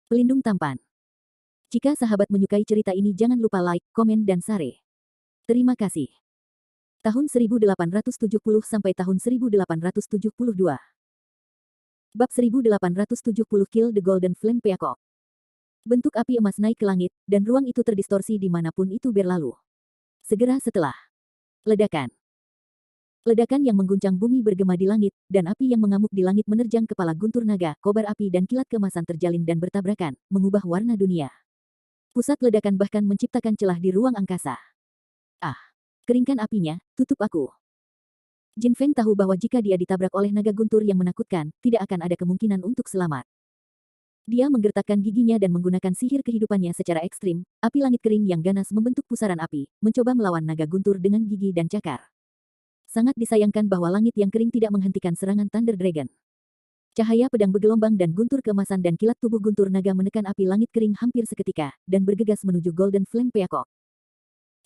Pelindung tampan. Jika sahabat menyukai cerita ini jangan lupa like, komen dan share. Terima kasih. Tahun 1870 sampai tahun 1872. Bab 1870 Kill the Golden Flame Peacock. Bentuk api emas naik ke langit, dan ruang itu terdistorsi dimanapun itu berlalu. Segera setelah ledakan. Ledakan yang mengguncang bumi bergema di langit, dan api yang mengamuk di langit menerjang kepala guntur naga, kobar api dan kilat keemasan terjalin dan bertabrakan, mengubah warna dunia. Pusat ledakan bahkan menciptakan celah di ruang angkasa. Ah! Keringkan apinya, tutup aku. Jin Feng tahu bahwa jika dia ditabrak oleh naga guntur yang menakutkan, tidak akan ada kemungkinan untuk selamat. Dia menggertakkan giginya dan menggunakan sihir kehidupannya secara ekstrim, api langit kering yang ganas membentuk pusaran api, mencoba melawan naga guntur dengan gigi dan cakar. Sangat disayangkan bahwa langit yang kering tidak menghentikan serangan Thunder Dragon. Cahaya pedang bergelombang dan guntur keemasan dan kilat tubuh guntur naga menekan api langit kering hampir seketika, dan bergegas menuju Golden Flame Peacock.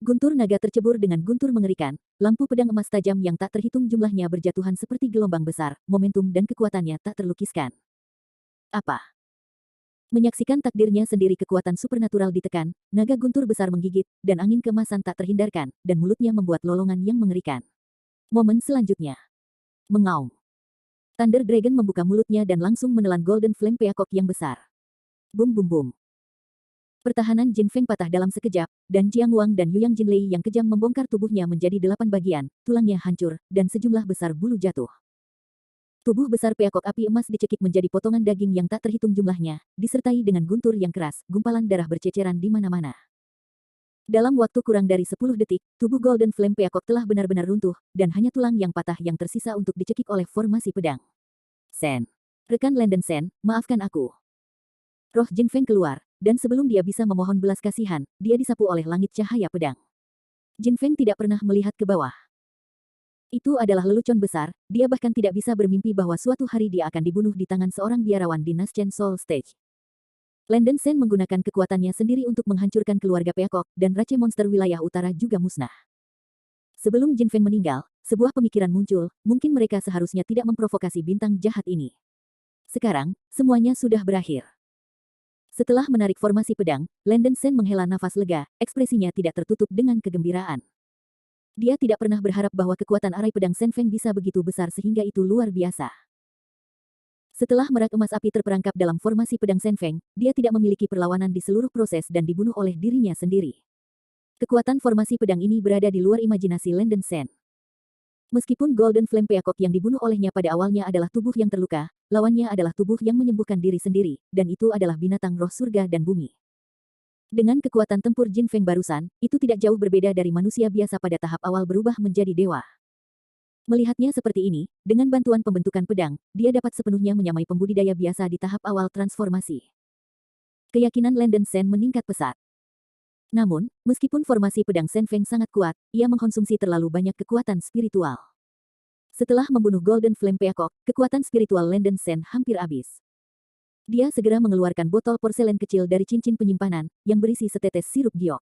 Guntur naga tercebur dengan guntur mengerikan, lampu pedang emas tajam yang tak terhitung jumlahnya berjatuhan seperti gelombang besar, momentum dan kekuatannya tak terlukiskan. Apa? Menyaksikan takdirnya sendiri kekuatan supernatural ditekan, naga guntur besar menggigit, dan angin keemasan tak terhindarkan, dan mulutnya membuat lolongan yang mengerikan. Momen selanjutnya. Mengaum. Thunder Dragon membuka mulutnya dan langsung menelan Golden Flame Peacock yang besar. Bum bum bum. Pertahanan Jin Feng patah dalam sekejap, dan Jiang Wang dan Yuyang Jinlei yang kejam membongkar tubuhnya menjadi 8 bagian, tulangnya hancur, dan sejumlah besar bulu jatuh. Tubuh besar peacock api emas dicekik menjadi potongan daging yang tak terhitung jumlahnya, disertai dengan guntur yang keras, gumpalan darah berceceran di mana-mana. Dalam waktu kurang dari 10 detik, tubuh Golden Flame Peacock telah benar-benar runtuh, dan hanya tulang yang patah yang tersisa untuk dicekik oleh formasi pedang. Sen. Rekan Landen Sen, maafkan aku. Roh Jin Feng keluar, dan sebelum dia bisa memohon belas kasihan, dia disapu oleh langit cahaya pedang. Jin Feng tidak pernah melihat ke bawah. Itu adalah lelucon besar, dia bahkan tidak bisa bermimpi bahwa suatu hari dia akan dibunuh di tangan seorang biarawan di Naschen Soul Stage. Landen Sen menggunakan kekuatannya sendiri untuk menghancurkan keluarga Peacock, dan race monster wilayah utara juga musnah. Sebelum Jin Feng meninggal, sebuah pemikiran muncul, mungkin mereka seharusnya tidak memprovokasi bintang jahat ini. Sekarang, semuanya sudah berakhir. Setelah menarik formasi pedang, Landen Sen menghela nafas lega, ekspresinya tidak tertutup dengan kegembiraan. Dia tidak pernah berharap bahwa kekuatan arai pedang Sen Feng bisa begitu besar sehingga itu luar biasa. Setelah merak emas api terperangkap dalam formasi pedang Sen Feng, dia tidak memiliki perlawanan di seluruh proses dan dibunuh oleh dirinya sendiri. Kekuatan formasi pedang ini berada di luar imajinasi Landen Sen. Meskipun Golden Flame Peacock yang dibunuh olehnya pada awalnya adalah tubuh yang terluka, lawannya adalah tubuh yang menyembuhkan diri sendiri, dan itu adalah binatang roh surga dan bumi. Dengan kekuatan tempur Jin Feng barusan, itu tidak jauh berbeda dari manusia biasa pada tahap awal berubah menjadi dewa. Melihatnya seperti ini, dengan bantuan pembentukan pedang, dia dapat sepenuhnya menyamai pembudidaya biasa di tahap awal transformasi. Keyakinan Landen Sen meningkat pesat. Namun, meskipun formasi pedang Sen Feng sangat kuat, ia mengkonsumsi terlalu banyak kekuatan spiritual. Setelah membunuh Golden Flame Peacock, kekuatan spiritual Landen Sen hampir habis. Dia segera mengeluarkan botol porselen kecil dari cincin penyimpanan, yang berisi setetes sirup giok.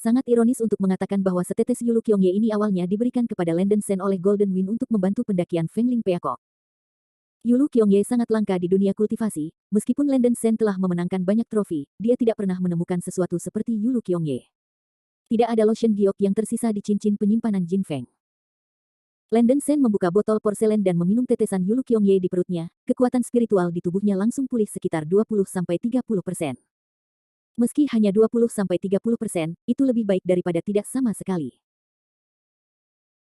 Sangat ironis untuk mengatakan bahwa setetes Yulu Kyongye ini awalnya diberikan kepada Landen Sen oleh Golden Wind untuk membantu pendakian Fengling Peacock. Yulu Kyongye sangat langka di dunia kultivasi, meskipun Landen Sen telah memenangkan banyak trofi, dia tidak pernah menemukan sesuatu seperti Yulu Kyongye. Tidak ada lotion giok yang tersisa di cincin penyimpanan Jin Feng. Landen Sen membuka botol porselen dan meminum tetesan Yulu Kyongye di perutnya, kekuatan spiritual di tubuhnya langsung pulih sekitar 20-30%. Meski hanya 20-30%, itu lebih baik daripada tidak sama sekali.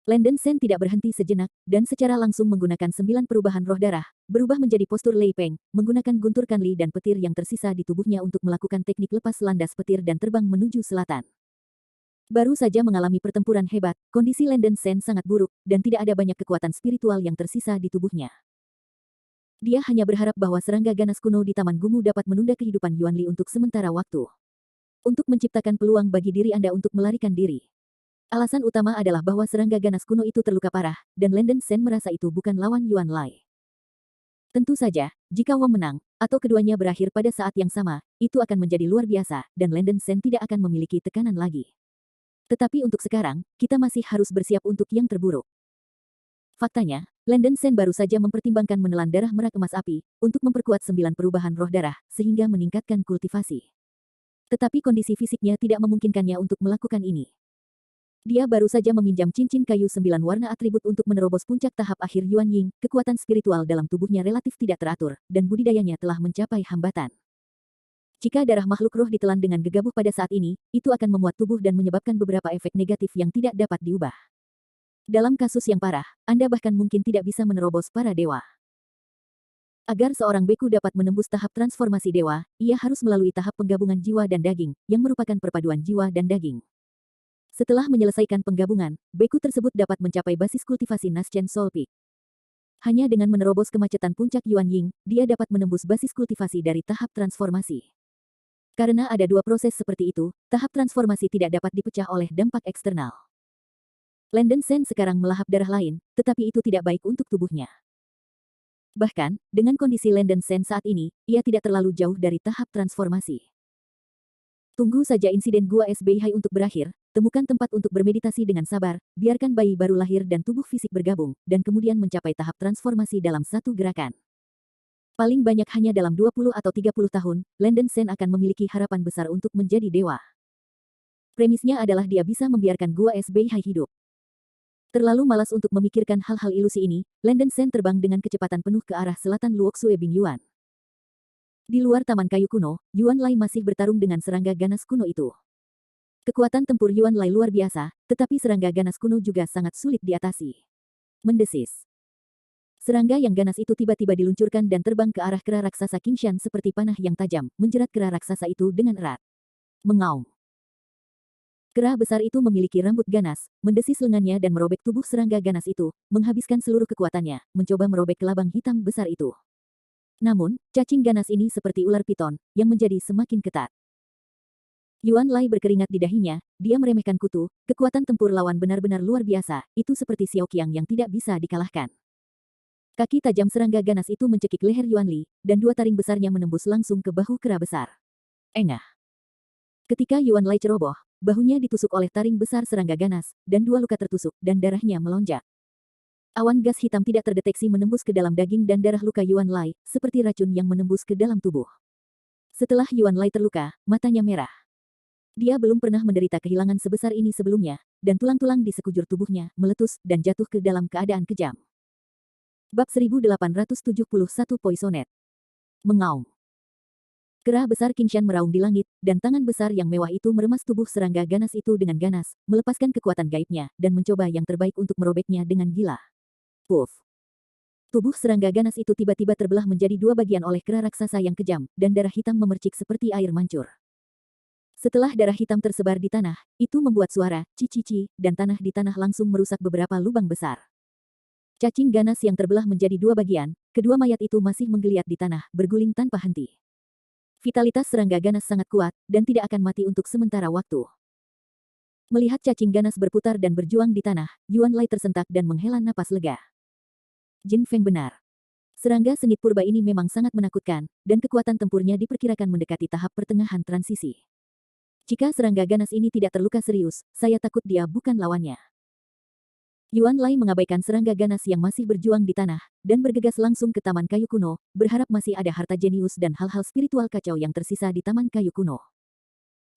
Landen Sen tidak berhenti sejenak, dan secara langsung menggunakan 9 perubahan roh darah, berubah menjadi postur Lei Peng, menggunakan guntur kanli dan petir yang tersisa di tubuhnya untuk melakukan teknik lepas landas petir dan terbang menuju selatan. Baru saja mengalami pertempuran hebat, kondisi Landen Sen sangat buruk, dan tidak ada banyak kekuatan spiritual yang tersisa di tubuhnya. Dia hanya berharap bahwa serangga ganas kuno di Taman Gumu dapat menunda kehidupan Yuan Li untuk sementara waktu. Untuk menciptakan peluang bagi diri Anda untuk melarikan diri. Alasan utama adalah bahwa serangga ganas kuno itu terluka parah, dan Landen Sen merasa itu bukan lawan Yuan Lai. Tentu saja, jika Wang menang, atau keduanya berakhir pada saat yang sama, itu akan menjadi luar biasa, dan Landen Sen tidak akan memiliki tekanan lagi. Tetapi untuk sekarang, kita masih harus bersiap untuk yang terburuk. Faktanya, Landen Sen baru saja mempertimbangkan menelan darah merak emas api untuk memperkuat 9 perubahan roh darah sehingga meningkatkan kultivasi. Tetapi kondisi fisiknya tidak memungkinkannya untuk melakukan ini. Dia baru saja meminjam cincin kayu 9 warna atribut untuk menerobos puncak tahap akhir Yuan Ying, kekuatan spiritual dalam tubuhnya relatif tidak teratur, dan budidayanya telah mencapai hambatan. Jika darah makhluk roh ditelan dengan gegabah pada saat ini, itu akan memuat tubuh dan menyebabkan beberapa efek negatif yang tidak dapat diubah. Dalam kasus yang parah, Anda bahkan mungkin tidak bisa menerobos para dewa. Agar seorang beku dapat menembus tahap transformasi dewa, ia harus melalui tahap penggabungan jiwa dan daging, yang merupakan perpaduan jiwa dan daging. Setelah menyelesaikan penggabungan, beku tersebut dapat mencapai basis kultivasi Naschen Soul Peak. Hanya dengan menerobos kemacetan puncak Yuan Ying, dia dapat menembus basis kultivasi dari tahap transformasi. Karena ada dua proses seperti itu, tahap transformasi tidak dapat dipecah oleh dampak eksternal. Landen Sen sekarang melahap darah lain, tetapi itu tidak baik untuk tubuhnya. Bahkan, dengan kondisi Landen Sen saat ini, ia tidak terlalu jauh dari tahap transformasi. Tunggu saja insiden Gua Es Beihai untuk berakhir, temukan tempat untuk bermeditasi dengan sabar, biarkan bayi baru lahir dan tubuh fisik bergabung, dan kemudian mencapai tahap transformasi dalam satu gerakan. Paling banyak hanya dalam 20 atau 30 tahun, Landen Sen akan memiliki harapan besar untuk menjadi dewa. Premisnya adalah dia bisa membiarkan Gua Es Beihai hidup. Terlalu malas untuk memikirkan hal-hal ilusi ini, Landen Sen terbang dengan kecepatan penuh ke arah selatan Luoxue Bing Yuan. Di luar taman kayu kuno, Yuan Lai masih bertarung dengan serangga ganas kuno itu. Kekuatan tempur Yuan Lai luar biasa, tetapi serangga ganas kuno juga sangat sulit diatasi. Mendesis. Serangga yang ganas itu tiba-tiba diluncurkan dan terbang ke arah kera raksasa Qingshan seperti panah yang tajam, menjerat kera raksasa itu dengan erat. Mengaum. Kera besar itu memiliki rambut ganas, mendesis lengannya dan merobek tubuh serangga ganas itu, menghabiskan seluruh kekuatannya, mencoba merobek kelabang hitam besar itu. Namun, cacing ganas ini seperti ular piton, yang menjadi semakin ketat. Yuan Lai berkeringat di dahinya, dia meremehkan kutu, kekuatan tempur lawan benar-benar luar biasa, itu seperti Xiao Qiang yang tidak bisa dikalahkan. Kaki tajam serangga ganas itu mencekik leher Yuan Li, dan dua taring besarnya menembus langsung ke bahu kera besar. Engah. Ketika Yuan Lai ceroboh, bahunya ditusuk oleh taring besar serangga ganas, dan dua luka tertusuk, dan darahnya melonjak. Awan gas hitam tidak terdeteksi menembus ke dalam daging dan darah luka Yuan Lai, seperti racun yang menembus ke dalam tubuh. Setelah Yuan Lai terluka, matanya merah. Dia belum pernah menderita kehilangan sebesar ini sebelumnya, dan tulang-tulang di sekujur tubuhnya meletus dan jatuh ke dalam keadaan kejam. Bab 1871 Poisonet. Mengaum. Kera besar Qingshan meraung di langit, dan tangan besar yang mewah itu meremas tubuh serangga ganas itu dengan ganas, melepaskan kekuatan gaibnya, dan mencoba yang terbaik untuk merobeknya dengan gila. Puff. Tubuh serangga ganas itu tiba-tiba terbelah menjadi dua bagian oleh kera raksasa yang kejam, dan darah hitam memercik seperti air mancur. Setelah darah hitam tersebar di tanah, itu membuat suara, cici-cici, dan tanah di tanah langsung merusak beberapa lubang besar. Cacing ganas yang terbelah menjadi dua bagian, kedua mayat itu masih menggeliat di tanah, berguling tanpa henti. Vitalitas serangga ganas sangat kuat, dan tidak akan mati untuk sementara waktu. Melihat cacing ganas berputar dan berjuang di tanah, Yuan Lai tersentak dan menghela napas lega. Jin Feng benar. Serangga sengit purba ini memang sangat menakutkan, dan kekuatan tempurnya diperkirakan mendekati tahap pertengahan transisi. Jika serangga ganas ini tidak terluka serius, saya takut dia bukan lawannya. Yuan Lai mengabaikan serangga ganas yang masih berjuang di tanah, dan bergegas langsung ke Taman Kayu Kuno, berharap masih ada harta jenius dan hal-hal spiritual kacau yang tersisa di Taman Kayu Kuno.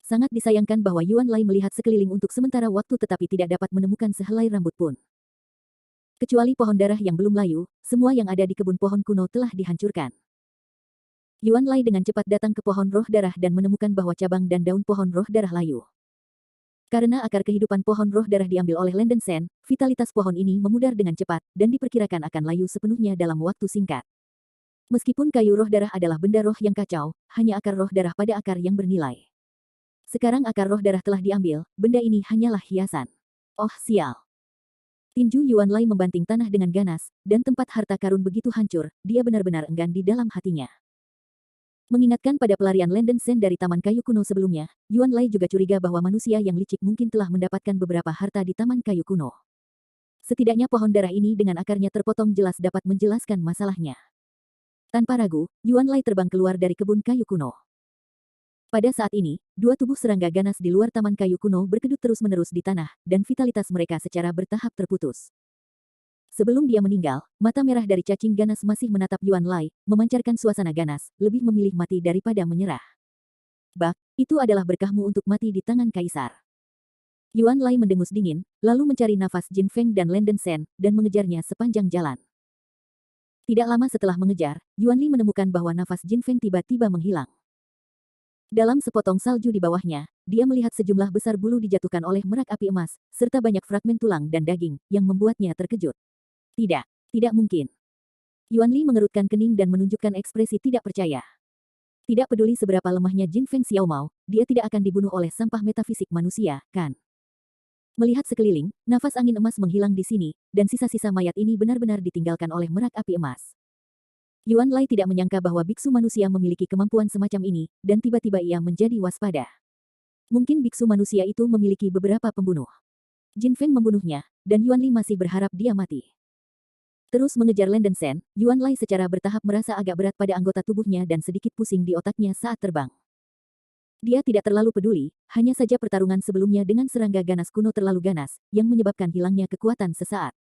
Sangat disayangkan bahwa Yuan Lai melihat sekeliling untuk sementara waktu tetapi tidak dapat menemukan sehelai rambut pun. Kecuali pohon darah yang belum layu, semua yang ada di kebun pohon kuno telah dihancurkan. Yuan Lai dengan cepat datang ke pohon roh darah dan menemukan bahwa cabang dan daun pohon roh darah layu. Karena akar kehidupan pohon roh darah diambil oleh Landen Sen, vitalitas pohon ini memudar dengan cepat, dan diperkirakan akan layu sepenuhnya dalam waktu singkat. Meskipun kayu roh darah adalah benda roh yang kacau, hanya akar roh darah pada akar yang bernilai. Sekarang akar roh darah telah diambil, benda ini hanyalah hiasan. Oh sial. Tinju Yuan Lai membanting tanah dengan ganas, dan tempat harta karun begitu hancur, dia benar-benar enggan di dalam hatinya. Mengingatkan pada pelarian Landen Sen dari Taman Kayu Kuno sebelumnya, Yuan Lai juga curiga bahwa manusia yang licik mungkin telah mendapatkan beberapa harta di Taman Kayu Kuno. Setidaknya pohon darah ini dengan akarnya terpotong jelas dapat menjelaskan masalahnya. Tanpa ragu, Yuan Lai terbang keluar dari kebun kayu kuno. Pada saat ini, dua tubuh serangga ganas di luar Taman Kayu Kuno berkedut terus-menerus di tanah, dan vitalitas mereka secara bertahap terputus. Sebelum dia meninggal, mata merah dari cacing ganas masih menatap Yuan Lai, memancarkan suasana ganas, lebih memilih mati daripada menyerah. Bak, itu adalah berkahmu untuk mati di tangan kaisar. Yuan Lai mendengus dingin, lalu mencari nafas Jin Feng dan Lenden Sen, dan mengejarnya sepanjang jalan. Tidak lama setelah mengejar, Yuan Li menemukan bahwa nafas Jin Feng tiba-tiba menghilang. Dalam sepotong salju di bawahnya, dia melihat sejumlah besar bulu dijatuhkan oleh merak api emas, serta banyak fragmen tulang dan daging, yang membuatnya terkejut. Tidak, tidak mungkin. Yuan Li mengerutkan kening dan menunjukkan ekspresi tidak percaya. Tidak peduli seberapa lemahnya Jin Feng Xiaomao, dia tidak akan dibunuh oleh sampah metafisik manusia, kan? Melihat sekeliling, nafas angin emas menghilang di sini, dan sisa-sisa mayat ini benar-benar ditinggalkan oleh merak api emas. Yuan Lai tidak menyangka bahwa biksu manusia memiliki kemampuan semacam ini, dan tiba-tiba ia menjadi waspada. Mungkin biksu manusia itu memiliki beberapa pembunuh. Jin Feng membunuhnya, dan Yuan Li masih berharap dia mati. Terus mengejar Lenden Sen, Yuan Lai secara bertahap merasa agak berat pada anggota tubuhnya dan sedikit pusing di otaknya saat terbang. Dia tidak terlalu peduli, hanya saja pertarungan sebelumnya dengan serangga ganas kuno terlalu ganas, yang menyebabkan hilangnya kekuatan sesaat.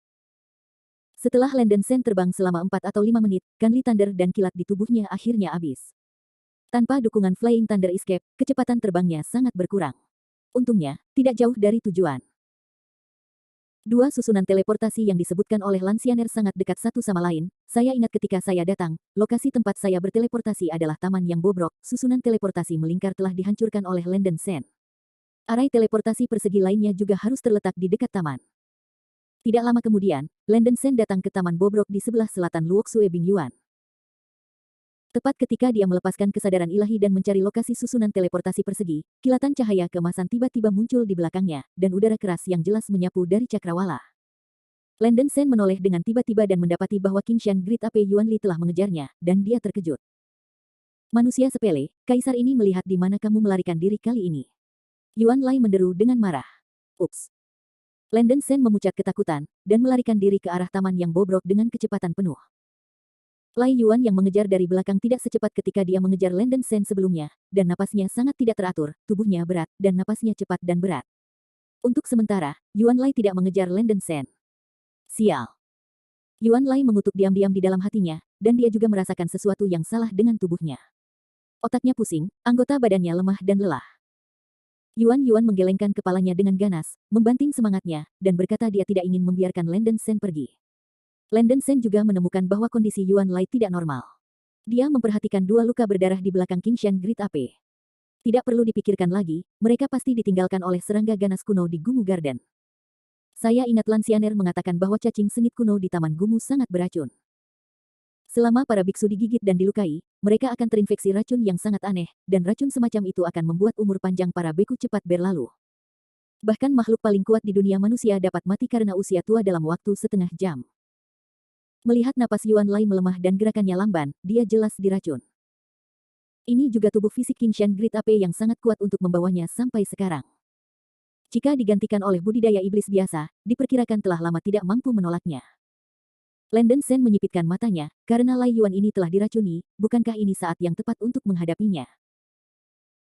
Setelah Lenden Sen terbang selama 4 atau 5 menit, Kanli Thunder dan kilat di tubuhnya akhirnya habis. Tanpa dukungan Flying Thunder Escape, kecepatan terbangnya sangat berkurang. Untungnya, tidak jauh dari tujuan. Dua susunan teleportasi yang disebutkan oleh Lansianer sangat dekat satu sama lain. Saya ingat ketika saya datang, lokasi tempat saya berteleportasi adalah taman yang bobrok. Susunan teleportasi melingkar telah dihancurkan oleh Lenden Sen. Arai teleportasi persegi lainnya juga harus terletak di dekat taman. Tidak lama kemudian, Lenden Sen datang ke taman bobrok di sebelah selatan Luoxue Bingyuan. Tepat ketika dia melepaskan kesadaran ilahi dan mencari lokasi susunan teleportasi persegi, kilatan cahaya keemasan tiba-tiba muncul di belakangnya, dan udara keras yang jelas menyapu dari cakrawala. Lenden Sen menoleh dengan tiba-tiba dan mendapati bahwa Qingshan Great Ape Yuan Li telah mengejarnya, dan dia terkejut. Manusia sepele, kaisar ini melihat di mana kamu melarikan diri kali ini. Yuan Lai menderu dengan marah. Ups. Lenden Sen memucat ketakutan, dan melarikan diri ke arah taman yang bobrok dengan kecepatan penuh. Lai Yuan yang mengejar dari belakang tidak secepat ketika dia mengejar Lenden Sen sebelumnya, dan napasnya sangat tidak teratur, tubuhnya berat, dan napasnya cepat dan berat. Untuk sementara, Yuan Lai tidak mengejar Lenden Sen. Sial. Yuan Lai mengutuk diam-diam di dalam hatinya, dan dia juga merasakan sesuatu yang salah dengan tubuhnya. Otaknya pusing, anggota badannya lemah dan lelah. Yuan menggelengkan kepalanya dengan ganas, membanting semangatnya, dan berkata dia tidak ingin membiarkan Lenden Sen pergi. Lenden Sen juga menemukan bahwa kondisi Yuan Lai tidak normal. Dia memperhatikan 2 luka berdarah di belakang Qingshan Great Ape. Tidak perlu dipikirkan lagi, mereka pasti ditinggalkan oleh serangga ganas kuno di Gumu Garden. Saya ingat Lansianer mengatakan bahwa cacing sengit kuno di Taman Gumu sangat beracun. Selama para biksu digigit dan dilukai, mereka akan terinfeksi racun yang sangat aneh, dan racun semacam itu akan membuat umur panjang para beku cepat berlalu. Bahkan makhluk paling kuat di dunia manusia dapat mati karena usia tua dalam waktu setengah jam. Melihat napas Yuan Lai melemah dan gerakannya lamban, dia jelas diracun. Ini juga tubuh fisik Qingshan Great Ape yang sangat kuat untuk membawanya sampai sekarang. Jika digantikan oleh budidaya iblis biasa, diperkirakan telah lama tidak mampu menolaknya. Lenden Sen menyipitkan matanya, karena Lai Yuan ini telah diracuni, bukankah ini saat yang tepat untuk menghadapinya?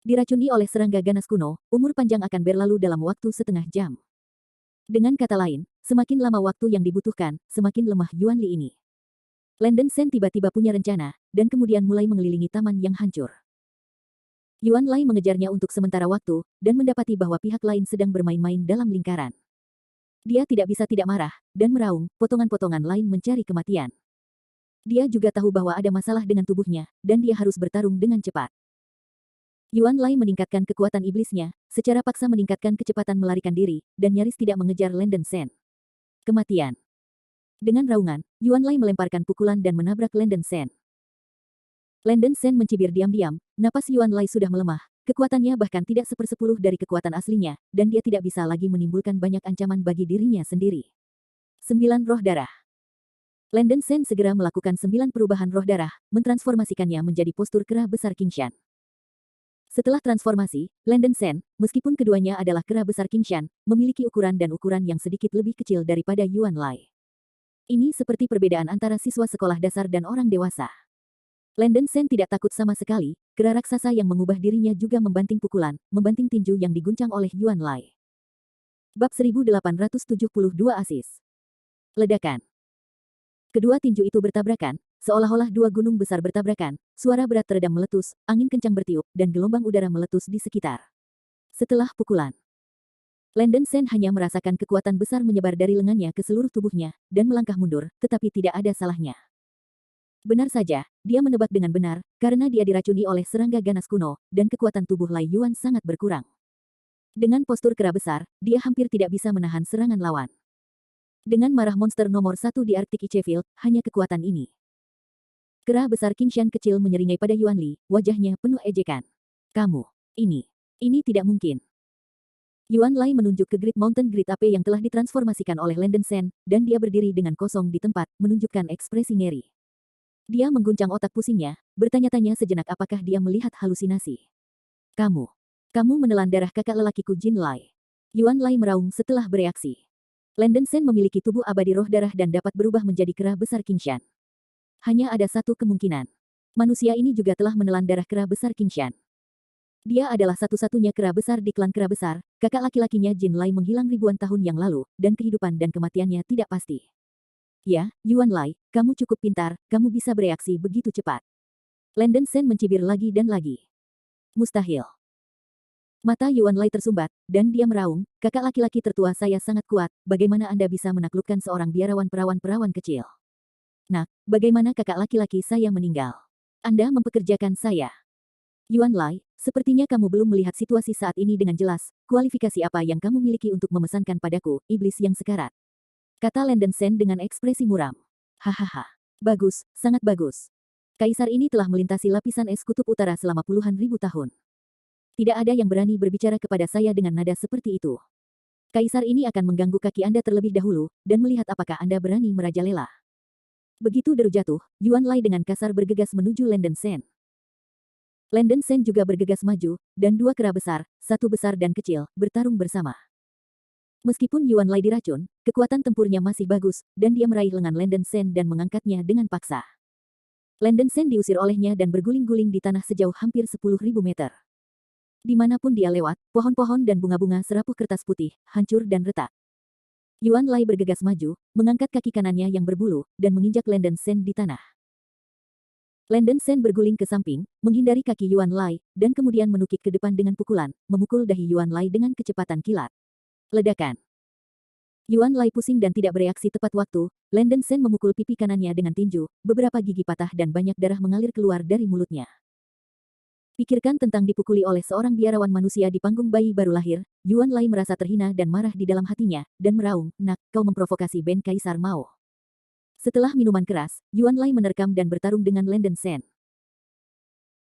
Diracuni oleh serangga ganas kuno, umur panjang akan berlalu dalam waktu setengah jam. Dengan kata lain, semakin lama waktu yang dibutuhkan, semakin lemah Yuan Li ini. Lenden Sen tiba-tiba punya rencana, dan kemudian mulai mengelilingi taman yang hancur. Yuan Lai mengejarnya untuk sementara waktu, dan mendapati bahwa pihak lain sedang bermain-main dalam lingkaran. Dia tidak bisa tidak marah, dan meraung, potongan-potongan lain mencari kematian. Dia juga tahu bahwa ada masalah dengan tubuhnya, dan dia harus bertarung dengan cepat. Yuan Lai meningkatkan kekuatan iblisnya, secara paksa meningkatkan kecepatan melarikan diri, dan nyaris tidak mengejar Lenden Sen. Kematian. Dengan raungan, Yuan Lai melemparkan pukulan dan menabrak Lenden Sen. Lenden Sen mencibir diam-diam, napas Yuan Lai sudah melemah, kekuatannya bahkan tidak 1/10 dari kekuatan aslinya, dan dia tidak bisa lagi menimbulkan banyak ancaman bagi dirinya sendiri. 9 roh darah. Lenden Sen segera melakukan 9 perubahan roh darah, mentransformasikannya menjadi postur kera besar Qingshan. Setelah transformasi, Lenden Sen, meskipun keduanya adalah kera besar Qingshan, memiliki ukuran dan ukuran yang sedikit lebih kecil daripada Yuan Lai. Ini seperti perbedaan antara siswa sekolah dasar dan orang dewasa. Lenden Sen tidak takut sama sekali, kera raksasa yang mengubah dirinya juga membanting pukulan, membanting tinju yang diguncang oleh Yuan Lai. Bab 1872 Asis. Ledakan. Kedua tinju itu bertabrakan, seolah-olah dua gunung besar bertabrakan, suara berat teredam meletus, angin kencang bertiup, dan gelombang udara meletus di sekitar. Setelah pukulan, Landon Sen hanya merasakan kekuatan besar menyebar dari lengannya ke seluruh tubuhnya, dan melangkah mundur, tetapi tidak ada salahnya. Benar saja, dia menebak dengan benar, karena dia diracuni oleh serangga ganas kuno, dan kekuatan tubuh Lai Yuan sangat berkurang. Dengan postur kera besar, dia hampir tidak bisa menahan serangan lawan. Dengan marah monster nomor 1 di Arctic Ice Field, hanya kekuatan ini. Kera besar King Shan kecil menyeringai pada Yuan Li, wajahnya penuh ejekan. Kamu, ini tidak mungkin. Yuan Lai menunjuk ke Great Mountain Great Ape yang telah ditransformasikan oleh Landon Sen, dan dia berdiri dengan kosong di tempat, menunjukkan ekspresi ngeri. Dia mengguncang otak pusingnya, bertanya-tanya sejenak apakah dia melihat halusinasi. Kamu menelan darah kakak lelakiku Jin Lai. Yuan Lai meraung setelah bereaksi. Landon Sen memiliki tubuh abadi roh darah dan dapat berubah menjadi kera besar King Shan. Hanya ada satu kemungkinan. Manusia ini juga telah menelan darah kera besar King Shan. Dia adalah satu-satunya kera besar di klan kera besar, kakak laki-lakinya Jin Lai menghilang ribuan tahun yang lalu, dan kehidupan dan kematiannya tidak pasti. Ya, Yuan Lai, kamu cukup pintar, kamu bisa bereaksi begitu cepat. Landon Sen mencibir lagi dan lagi. Mustahil. Mata Yuan Lai tersumbat, dan dia meraung, kakak laki-laki tertua saya sangat kuat, bagaimana Anda bisa menaklukkan seorang biarawan perawan-perawan kecil? Nak, bagaimana kakak laki-laki saya meninggal? Anda mempekerjakan saya. Yuan Lai, sepertinya kamu belum melihat situasi saat ini dengan jelas. Kualifikasi apa yang kamu miliki untuk memesankan padaku, iblis yang sekarat? Kata Landon Sen dengan ekspresi muram. Hahaha. Bagus, sangat bagus. Kaisar ini telah melintasi lapisan es kutub utara selama puluhan ribu tahun. Tidak ada yang berani berbicara kepada saya dengan nada seperti itu. Kaisar ini akan mengganggu kaki Anda terlebih dahulu, dan melihat apakah Anda berani merajalela. Begitu deru jatuh, Yuan Lai dengan kasar bergegas menuju Landon Sen. Landon Sen juga bergegas maju, dan dua kera besar, satu besar dan kecil, bertarung bersama. Meskipun Yuan Lai diracun, kekuatan tempurnya masih bagus, dan dia meraih lengan Landon Sen dan mengangkatnya dengan paksa. Landon Sen diusir olehnya dan berguling-guling di tanah sejauh hampir 10.000 meter. Dimanapun dia lewat, pohon-pohon dan bunga-bunga serapuh kertas putih, hancur dan retak. Yuan Lai bergegas maju, mengangkat kaki kanannya yang berbulu, dan menginjak Landon Sen di tanah. Landon Sen berguling ke samping, menghindari kaki Yuan Lai, dan kemudian menukik ke depan dengan pukulan, memukul dahi Yuan Lai dengan kecepatan kilat. Ledakan. Yuan Lai pusing dan tidak bereaksi tepat waktu, Landon Sen memukul pipi kanannya dengan tinju, beberapa gigi patah dan banyak darah mengalir keluar dari mulutnya. Pikirkan tentang dipukuli oleh seorang biarawan manusia di panggung bayi baru lahir, Yuan Lai merasa terhina dan marah di dalam hatinya, dan meraung, nak, kau memprovokasi Ben Kaisar Mao. Setelah minuman keras, Yuan Lai menerkam dan bertarung dengan Landon Sen.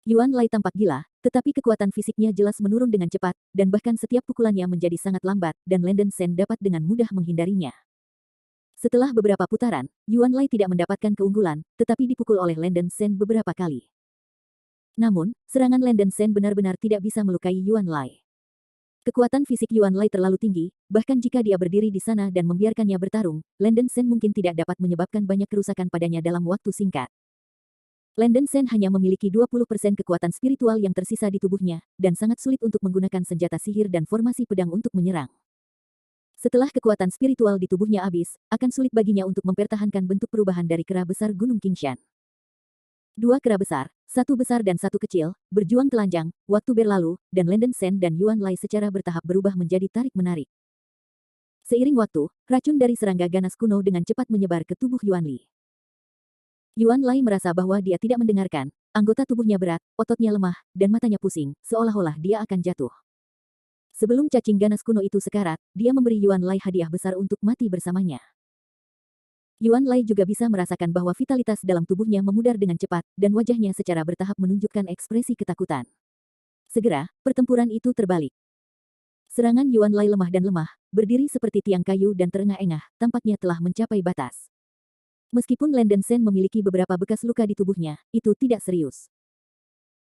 Yuan Lai tampak gila, tetapi kekuatan fisiknya jelas menurun dengan cepat, dan bahkan setiap pukulannya menjadi sangat lambat, dan Landon Sen dapat dengan mudah menghindarinya. Setelah beberapa putaran, Yuan Lai tidak mendapatkan keunggulan, tetapi dipukul oleh Landon Sen beberapa kali. Namun, serangan Landon Sen benar-benar tidak bisa melukai Yuan Lai. Kekuatan fisik Yuan Lai terlalu tinggi, bahkan jika dia berdiri di sana dan membiarkannya bertarung, Landon Sen mungkin tidak dapat menyebabkan banyak kerusakan padanya dalam waktu singkat. Landon Sen hanya memiliki 20% kekuatan spiritual yang tersisa di tubuhnya, dan sangat sulit untuk menggunakan senjata sihir dan formasi pedang untuk menyerang. Setelah kekuatan spiritual di tubuhnya habis, akan sulit baginya untuk mempertahankan bentuk perubahan dari kera besar Gunung Qingshan. Dua kera besar, satu besar dan satu kecil, berjuang telanjang, waktu berlalu, dan Landon Sen dan Yuan Lai secara bertahap berubah menjadi tarik-menarik. Seiring waktu, racun dari serangga ganas kuno dengan cepat menyebar ke tubuh Yuan Li. Yuan Lai merasa bahwa dia tidak mendengarkan, anggota tubuhnya berat, ototnya lemah, dan matanya pusing, seolah-olah dia akan jatuh. Sebelum cacing ganas kuno itu sekarat, dia memberi Yuan Lai hadiah besar untuk mati bersamanya. Yuan Lai juga bisa merasakan bahwa vitalitas dalam tubuhnya memudar dengan cepat, dan wajahnya secara bertahap menunjukkan ekspresi ketakutan. Segera, pertempuran itu terbalik. Serangan Yuan Lai lemah dan lemah, berdiri seperti tiang kayu dan terengah-engah, tampaknya telah mencapai batas. Meskipun Landon Sen memiliki beberapa bekas luka di tubuhnya, itu tidak serius.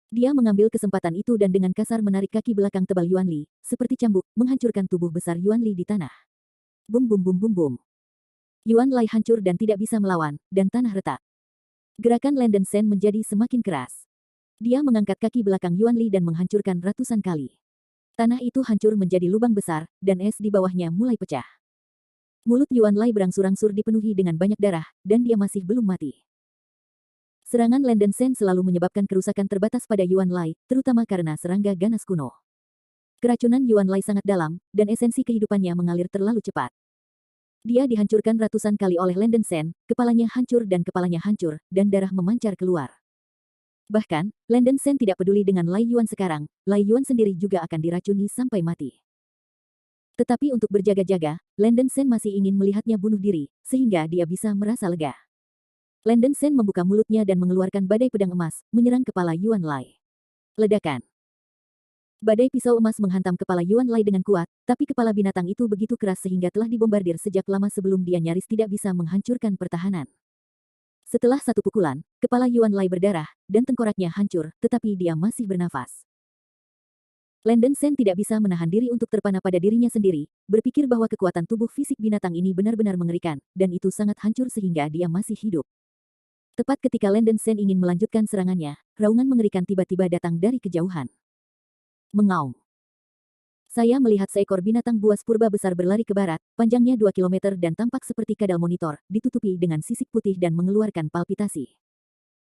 Dia mengambil kesempatan itu dan dengan kasar menarik kaki belakang tebal Yuan Li, seperti cambuk, menghancurkan tubuh besar Yuan Li di tanah. Bum bum bum bum bum. Yuan Lai hancur dan tidak bisa melawan, dan tanah retak. Gerakan Landon Sen menjadi semakin keras. Dia mengangkat kaki belakang Yuan Li dan menghancurkan ratusan kali. Tanah itu hancur menjadi lubang besar, dan es di bawahnya mulai pecah. Mulut Yuan Lai berangsur-angsur dipenuhi dengan banyak darah, dan dia masih belum mati. Serangan Landen Sen selalu menyebabkan kerusakan terbatas pada Yuan Lai, terutama karena serangga ganas kuno. Keracunan Yuan Lai sangat dalam, dan esensi kehidupannya mengalir terlalu cepat. Dia dihancurkan ratusan kali oleh Landen Sen, kepalanya hancur dan darah memancar keluar. Bahkan, Landen Sen tidak peduli dengan Lai Yuan sekarang, Lai Yuan sendiri juga akan diracuni sampai mati. Tetapi untuk berjaga-jaga, Landen Sen masih ingin melihatnya bunuh diri, sehingga dia bisa merasa lega. Landen Sen membuka mulutnya dan mengeluarkan badai pedang emas, menyerang kepala Yuan Lai. Ledakan. Badai pisau emas menghantam kepala Yuan Lai dengan kuat, tapi kepala binatang itu begitu keras sehingga telah dibombardir sejak lama sebelum dia nyaris tidak bisa menghancurkan pertahanan. Setelah satu pukulan, kepala Yuan Lai berdarah, dan tengkoraknya hancur, tetapi dia masih bernafas. Landen Sen tidak bisa menahan diri untuk terpana pada dirinya sendiri, berpikir bahwa kekuatan tubuh fisik binatang ini benar-benar mengerikan, dan itu sangat hancur sehingga dia masih hidup. Tepat ketika Landen Sen ingin melanjutkan serangannya, raungan mengerikan tiba-tiba datang dari kejauhan. Mengaum. Saya melihat seekor binatang buas purba besar berlari ke barat, panjangnya 2 km dan tampak seperti kadal monitor, ditutupi dengan sisik putih dan mengeluarkan palpitasi.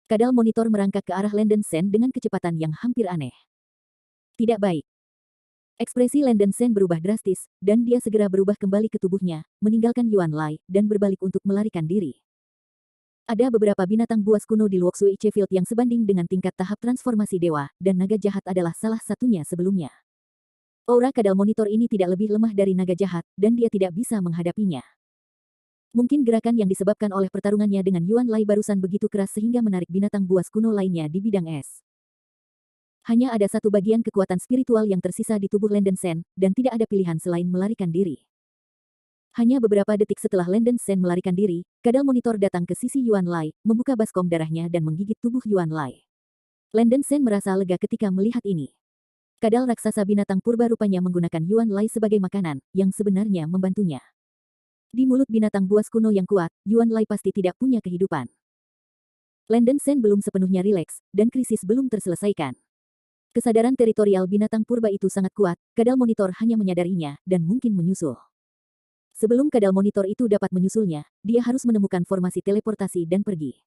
Kadal monitor merangkak ke arah Landen Sen dengan kecepatan yang hampir aneh. Tidak baik. Ekspresi Landen Sen berubah drastis, dan dia segera berubah kembali ke tubuhnya, meninggalkan Yuan Lai, dan berbalik untuk melarikan diri. Ada beberapa binatang buas kuno di Luoxui Field yang sebanding dengan tingkat tahap transformasi dewa, dan naga jahat adalah salah satunya sebelumnya. Aura kadal monitor ini tidak lebih lemah dari naga jahat, dan dia tidak bisa menghadapinya. Mungkin gerakan yang disebabkan oleh pertarungannya dengan Yuan Lai barusan begitu keras sehingga menarik binatang buas kuno lainnya di bidang es. Hanya ada satu bagian kekuatan spiritual yang tersisa di tubuh Landen Sen, dan tidak ada pilihan selain melarikan diri. Hanya beberapa detik setelah Landen Sen melarikan diri, kadal monitor datang ke sisi Yuan Lai, membuka baskom darahnya dan menggigit tubuh Yuan Lai. Landen Sen merasa lega ketika melihat ini. Kadal raksasa binatang purba rupanya menggunakan Yuan Lai sebagai makanan, yang sebenarnya membantunya. Di mulut binatang buas kuno yang kuat, Yuan Lai pasti tidak punya kehidupan. Landen Sen belum sepenuhnya rileks, dan krisis belum terselesaikan. Kesadaran teritorial binatang purba itu sangat kuat, kadal monitor hanya menyadarinya, dan mungkin menyusul. Sebelum kadal monitor itu dapat menyusulnya, dia harus menemukan formasi teleportasi dan pergi.